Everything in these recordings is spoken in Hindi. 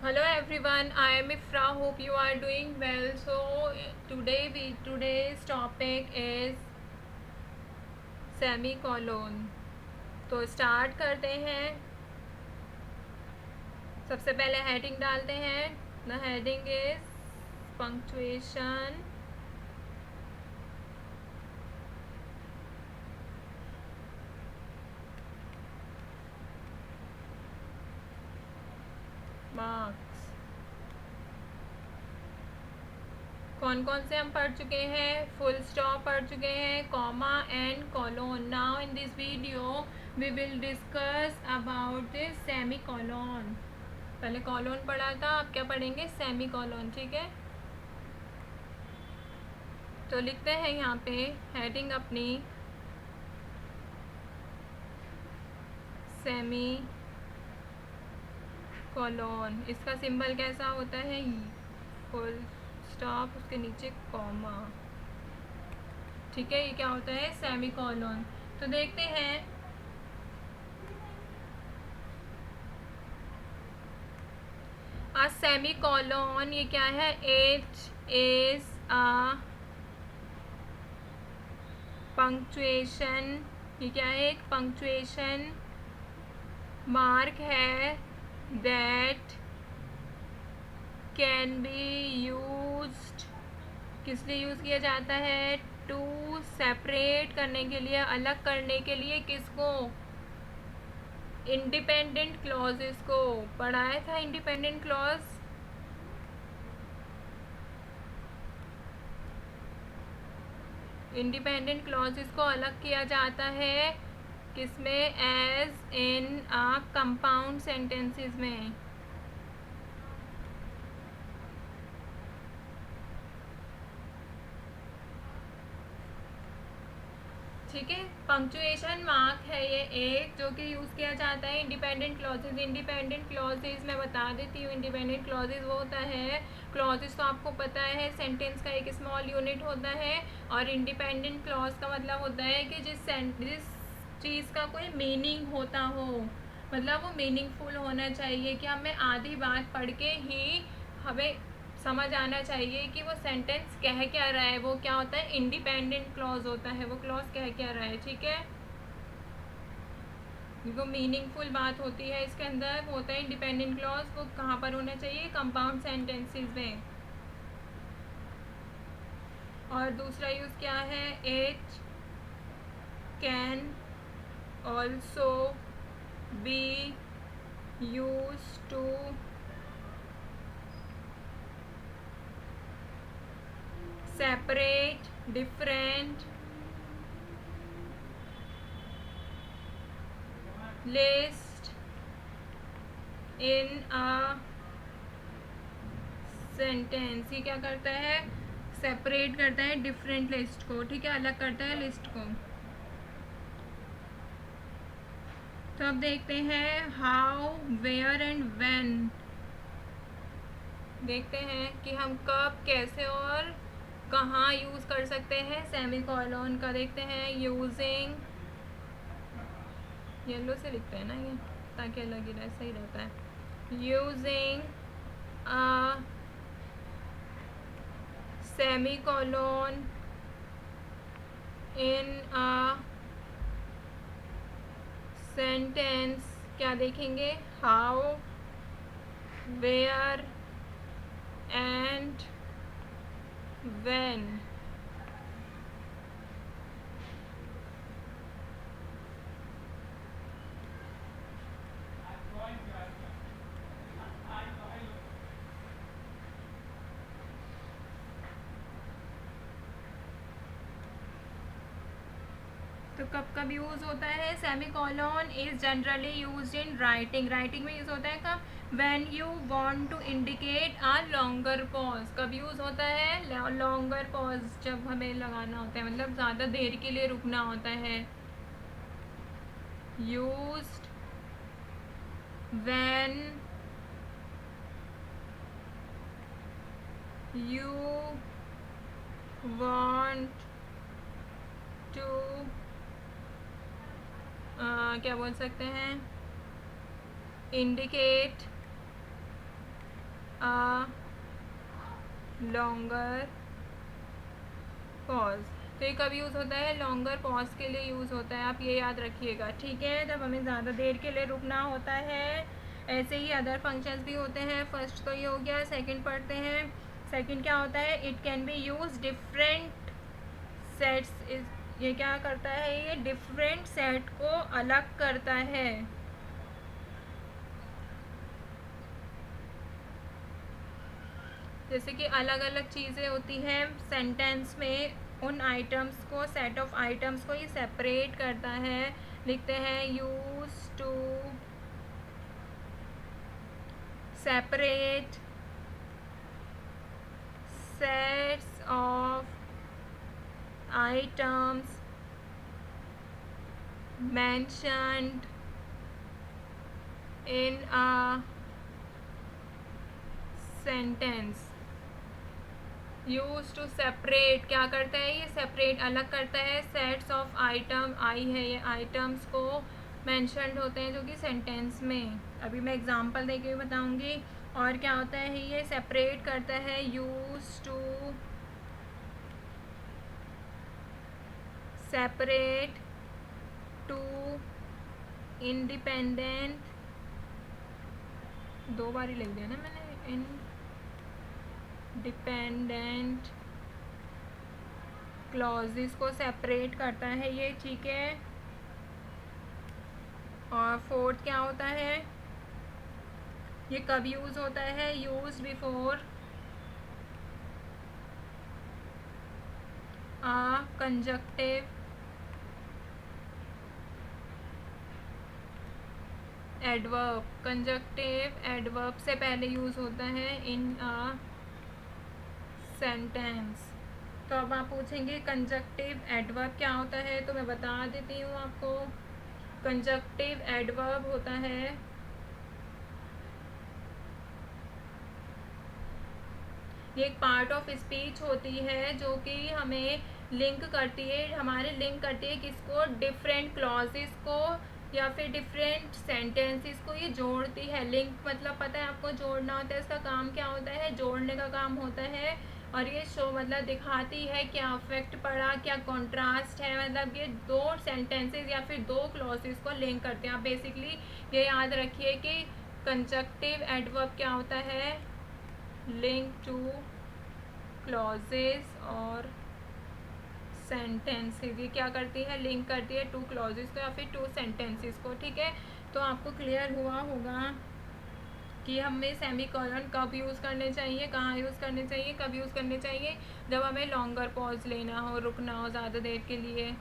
Hello everyone, I am Ifra. Hope you are doing well. So today's topic is semicolon. तो स्टार्ट करते हैं. सबसे पहले हेडिंग डालते हैं. The heading is punctuation. Marks. कौन कौन से हम पढ़ चुके हैं? फुल स्टॉप पढ़ चुके हैं, comma and colon. Now in this video we will discuss about this semicolon. पहले कॉलोन पढ़ा था, अब क्या पढ़ेंगे? Semicolon. ठीक है, तो लिखते हैं यहाँ पे हेडिंग अपनी सेमी कॉलोन. इसका सिंबल कैसा होता है? फुल स्टॉप, उसके नीचे कॉमा. ठीक है, ये क्या होता है? Semi colon. तो देखते हैं. आ सेमी कॉलोन ये क्या है? It is a punctuation. ये क्या है? एक पंक्चुएशन मार्क है दैट कैन बी यूज्ड. किस लिए यूज़ किया जाता है? टू सेपरेट करने के लिए, अलग करने के लिए. किसको? इंडिपेंडेंट क्लॉजेस को. पढ़ाया था इंडिपेंडेंट क्लॉज. इंडिपेंडेंट क्लॉजेस को अलग किया जाता है किसमें? As in a compound sentences में. ठीक है, पंक्चुएशन मार्क है ये एक, जो कि यूज़ किया जाता है इंडिपेंडेंट क्लॉजेज. इंडिपेंडेंट क्लॉजेज मैं बता देती हूँ. इंडिपेंडेंट क्लॉजेज वो होता है, क्लॉजेज तो आपको पता है सेंटेंस का एक स्मॉल यूनिट होता है. और इंडिपेंडेंट क्लॉज का मतलब होता है कि जिस चीज़ का कोई मीनिंग होता हो, मतलब वो मीनिंगफुल होना चाहिए, कि हमें आधी बात पढ़ के ही हमें समझ आना चाहिए कि वो सेंटेंस कह क्या रहा है. वो क्या होता है? इंडिपेंडेंट क्लॉज होता है. वो क्लॉज कह क्या रहा है. ठीक है, वो मीनिंगफुल बात होती है इसके अंदर, वो होता है इंडिपेंडेंट क्लॉज. वो कहाँ पर होना चाहिए? कंपाउंड सेंटेंसेस में. और दूसरा यूज़ क्या है? It can also be use to separate different list in a sentence. ये क्या करता है? सेपरेट करता है डिफरेंट लिस्ट को. ठीक है, अलग करता है लिस्ट को. तो अब देखते हैं हाउ, वेयर एंड व्हेन. देखते हैं कि हम कब, कैसे और कहाँ यूज़ कर सकते हैं सेमी कॉलोन का. देखते हैं. यूजिंग, येलो से लिखते हैं ना ये, ताकि अलग ही रहे, सही रहता है. Using a semicolon in a sentence. क्या देखेंगे? How, where and when. तो कब कब यूज़ होता है? Semicolon is generally use in writing. Writing में यूज़ होता है कब? When you want to indicate a longer pause. कब यूज़ होता है? लॉन्गर पॉज, जब हमें लगाना होता है, मतलब ज़्यादा देर के लिए रुकना होता है. Used when you want to क्या बोल सकते हैं? Indicate a longer pause। तो ये कब यूज़ होता है? लॉन्गर पॉज के लिए यूज़ होता है, आप ये याद रखिएगा, ठीक है। जब हमें ज़्यादा देर के लिए रुकना होता है। ऐसे ही अदर फंक्शंस भी होते हैं। फर्स्ट तो ये हो गया, सेकंड पढ़ते हैं। सेकंड क्या होता है? It can be use different sets. ये क्या करता है? ये डिफरेंट सेट को अलग करता है। जैसे कि अलग अलग चीज़ें होती हैं सेंटेंस में, उन आइटम्स को, सेट ऑफ आइटम्स को ये सेपरेट करता है। लिखते हैं use to separate sets of items mentioned in a sentence। Use to separate क्या करता है? ये सेपरेट, अलग करता है सेट्स ऑफ आइटम। आई है ये आइटम्स को मैंशनड होते हैं जो कि सेंटेंस में, अभी मैं एग्जांपल देके बताऊंगी। और क्या होता है? ये सेपरेट करता है use to separate two independent, दो बार ही लिख दिया ना मैंने, इंडिपेंडेंट क्लॉजेस को सेपरेट करता है ये, ठीक है। और फोर्थ क्या होता है? ये कब यूज होता है? यूज बिफोर आ कंजक्टिव एडवर्ब। कंजक्टिव एडवर्ब से पहले यूज होता है इन अ सेंटेंस। तो अब आप पूछेंगे कंजक्टिव एडवर्ब क्या होता है, तो मैं बता देती हूँ आपको। कंजक्टिव एडवर्ब होता है ये एक पार्ट ऑफ स्पीच होती है जो कि हमें लिंक करती है, हमारे लिंक करती है किसको? डिफरेंट क्लॉजेस को या फिर डिफरेंट सेंटेंसेस को ये जोड़ती है। लिंक मतलब पता है आपको, जोड़ना होता है, इसका काम क्या होता है? जोड़ने का काम होता है। और ये शो मतलब दिखाती है क्या अफेक्ट पड़ा, क्या कॉन्ट्रास्ट है, मतलब ये दो सेंटेंसेस या फिर दो क्लॉजेस को लिंक करते हैं। आप बेसिकली ये याद रखिए कि कंजक्टिव एडवर्ब क्या होता है? लिंक टू क्लॉजेस और सेंटेंसेस। ये क्या करती है? लिंक करती है टू क्लॉजेस को या फिर टू सेंटेंसेस को, ठीक है। तो आपको क्लियर हुआ होगा कि हमें सेमीकोलन कब यूज़ करने चाहिए, कहाँ यूज़ करने चाहिए, कब यूज़ करने चाहिए? जब हमें लॉन्गर पॉज लेना हो, रुकना हो ज़्यादा देर के लिए,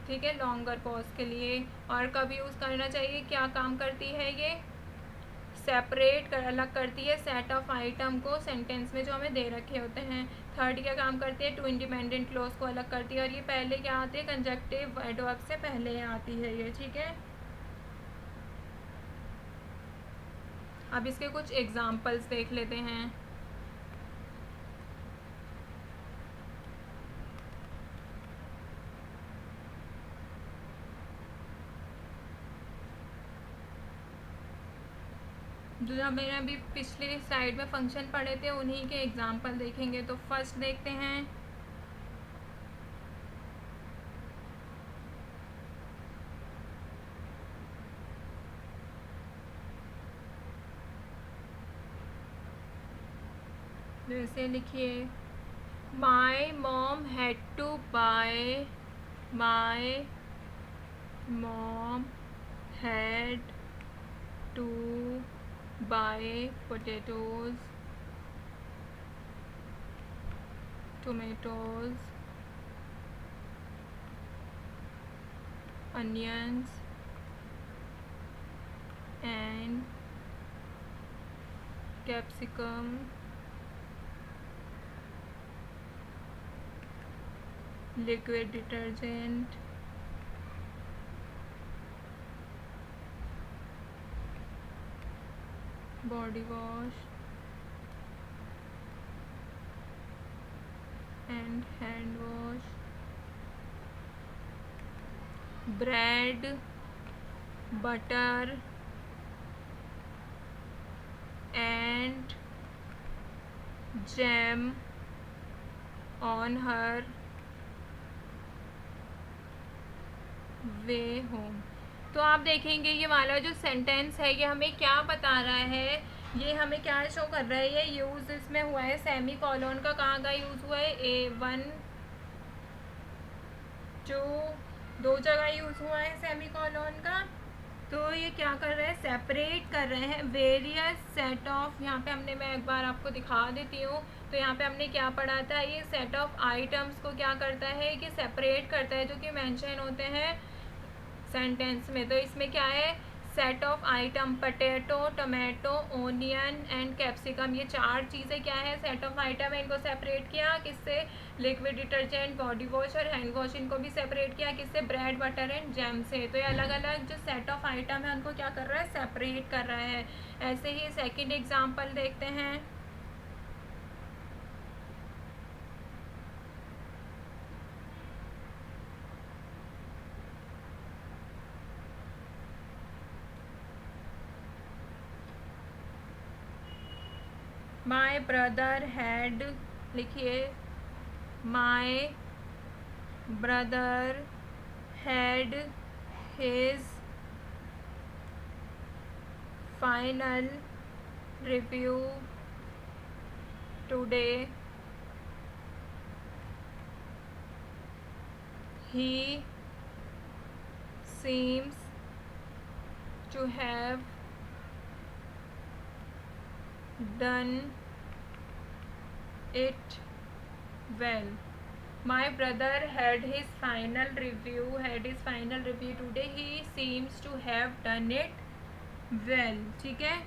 ठीक है, लॉन्गर पॉज के लिए। और कब यूज़ करना चाहिए? क्या काम करती है ये? सेपरेट कर, अलग करती है सेट ऑफ आइटम को सेंटेंस में जो हमें दे रखे होते हैं। थर्ड क्या काम करती है? टू इंडिपेंडेंट क्लोज को अलग करती है। और ये पहले क्या आती है? कंजक्टिव एडवर्ब से पहले आती है ये, ठीक है। अब इसके कुछ एग्जाम्पल्स देख लेते हैं। जो हमने अभी पिछले स्लाइड में फंक्शन पढ़े थे उन्हीं के एग्जाम्पल देखेंगे। तो फर्स्ट देखते हैं, जैसे लिखिए my mom had to buy, my mom had to buy potatoes, tomatoes, onions and capsicum liquid detergent, body wash and hand wash, bread, butter and jam on her way home। तो आप देखेंगे ये वाला जो सेंटेंस है ये हमें क्या बता रहा है, ये हमें क्या शो कर रहा है, ये यूज़ इसमें हुआ है सेमी कॉलोन का, कहाँ का यूज़ हुआ है, A1 जो दो जगह यूज़ हुआ है सेमी कॉलोन का। तो ये क्या कर रहे हैं, सेपरेट कर रहे हैं वेरियस सेट ऑफ, यहाँ पे हमने, मैं एक बार आपको दिखा देती हूँ। तो यहाँ पे हमने क्या पढ़ा था, ये सेट ऑफ आइटम्स को क्या करता है कि सेपरेट करता है, जो कि मेंशन होते हैं सेंटेंस में। तो इसमें क्या है, set of item, potato, tomato, onion and capsicum, ये चार चीज़ें क्या है, सेट ऑफ आइटम है। इनको सेपरेट किया किससे, लिक्विड डिटर्जेंट, बॉडी वॉश और हैंड वॉश, इनको भी सेपरेट किया किससे, ब्रेड, बटर एंड जैम से। तो ये अलग अलग जो सेट ऑफ आइटम है उनको क्या कर रहा है, सेपरेट कर रहा है। ऐसे ही सेकेंड एग्जाम्पल देखते हैं। माई ब्रदर हैड, लिखिए, my brother had his final review today, he seems to have done it well। My brother had his final review today, he seems to have done it well। ठीक है,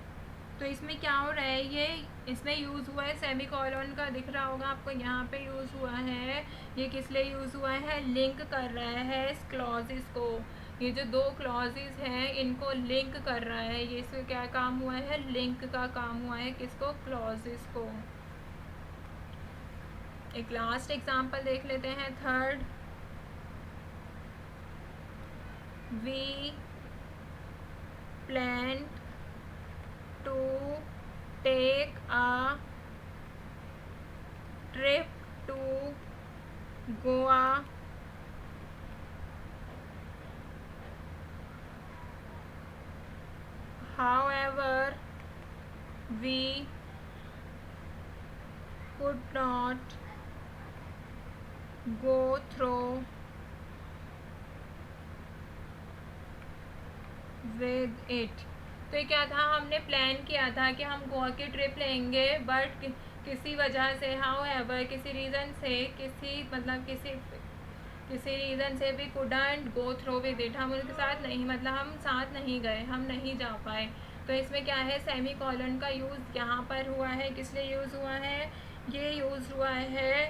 तो इसमें क्या हो रहा है, ये इसमें यूज़ हुआ है सेमी कॉलन का, दिख रहा होगा आपको यहाँ पे यूज़ हुआ है। ये किस लिए यूज़ हुआ है, लिंक कर रहा है इस क्लॉजेस को, ये जो दो क्लॉजेस हैं इनको लिंक कर रहा है। ये इसका क्या काम हुआ है, लिंक का काम हुआ है, किसको, क्लॉजेस को। एक लास्ट एग्जांपल देख लेते हैं, third. We plan to take a trip to Goa however we could not go through with it। तो ये क्या था, हमने प्लान किया था कि हम गोवा की ट्रिप लेंगे, बट किसी वजह से, however किसी रीज़न से, किसी रीज़न से भी couldn't go through with it, हम उनके साथ नहीं, मतलब हम साथ नहीं गए, हम नहीं जा पाए। तो इसमें क्या है, सेमी कॉलन का यूज़ यहाँ पर हुआ है, किस लिए यूज़ हुआ है, ये यूज़ हुआ है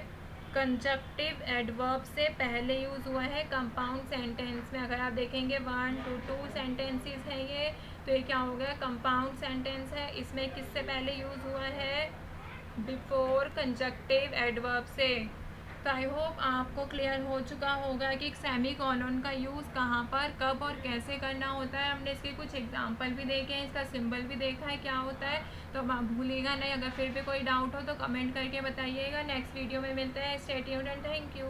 कंजक्टिव एडवर्ब से पहले यूज़ हुआ है कंपाउंड सेंटेंस में। अगर आप देखेंगे 1 to 2 सेंटेंसेस हैं ये, तो ये क्या हो गया, कंपाउंड सेंटेंस है। इसमें किससे पहले यूज़ हुआ है, बिफोर कंजक्टिव एडवर्ब से। तो आई होप आपको क्लियर हो चुका होगा कि सेमी कॉलन का यूज़ कहाँ पर, कब और कैसे करना होता है। हमने इसके कुछ एग्जांपल भी देखे हैं, इसका सिंबल भी देखा है क्या होता है। तो अब आप भूलिएगा नहीं, अगर फिर भी कोई डाउट हो तो कमेंट करके बताइएगा। नेक्स्ट वीडियो में मिलते हैं, stay tuned and thank you.